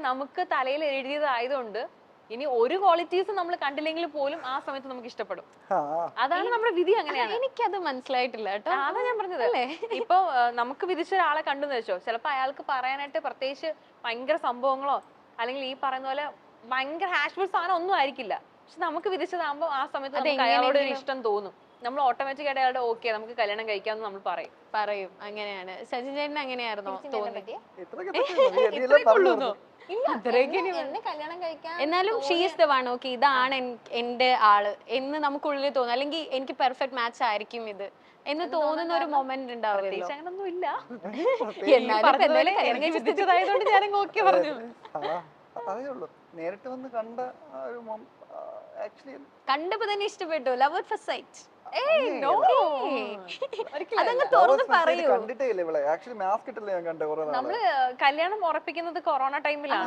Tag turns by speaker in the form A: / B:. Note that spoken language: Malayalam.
A: നമുക്ക് തലയിൽ എഴുതിയതായതുകൊണ്ട് ഇനി ഒരു ക്വാളിറ്റീസ് നമ്മൾ കണ്ടില്ലെങ്കിൽ പോലും ആ സമയത്ത് നമുക്ക് ഇഷ്ടപ്പെടും. അതാണ് നമ്മുടെ വിധി. അങ്ങനെയാണ്.
B: എനിക്കത് മനസ്സിലായിട്ടില്ല കേട്ടോ.
A: അതാ ഞാൻ പറഞ്ഞത്. ഇപ്പൊ നമുക്ക് വിധിച്ച ഒരാളെ കണ്ടെന്ന് വെച്ചോ, ചിലപ്പോ അയാൾക്ക് പറയാനായിട്ട് പ്രത്യേകിച്ച് ഭയങ്കര സംഭവങ്ങളോ അല്ലെങ്കിൽ ഈ പറയുന്ന പോലെ ഭയങ്കര ഹാഷ്ഫുൾ സാധനം ഒന്നും ആയിരിക്കില്ല. പക്ഷെ നമുക്ക് വിധിച്ചതാകുമ്പോ ആ സമയത്ത് നമുക്ക് അയാളോട് ഒരു ഇഷ്ടം തോന്നും. നമ്മൾ ഓട്ടോമാറ്റിക് ആയിട്ട് അയാളുടെ ഓക്കെ നമുക്ക് കല്യാണം കഴിക്കാമെന്ന് നമ്മൾ പറയും.
B: അങ്ങനെയാണ്. സച്ചിൻ ചേട്ടൻ അങ്ങനെയായിരുന്നോ തോന്നി? എന്നാലും ഷീസ് ദ വൺ. ഓക്കെ, ഇതാണ് എന്റെ ആള് എന്ന് നമുക്കുള്ളിൽ തോന്നും. അല്ലെങ്കിൽ എനിക്ക് പെർഫെക്റ്റ് മാച്ച് ആയിരിക്കും ഇത് എന്ന് തോന്നുന്ന ഒരു മൊമെന്റ് ഉണ്ടാവില്ല.
A: അങ്ങനൊന്നും ഇല്ല.
B: വിധിച്ചതായതുകൊണ്ട് ഞാൻ ഓക്കെ പറഞ്ഞു.
C: അതേ ഉള്ളൂ. നേരിട്ട് വന്ന് കണ്ട
B: കണ്ടപ്പോ തന്നെ ഇഷ്ടപ്പെട്ടു. Love at first sight.
A: നമ്മള് കല്യാണം ഉറപ്പിക്കുന്നത് കൊറോണ ടൈമിലാണ്.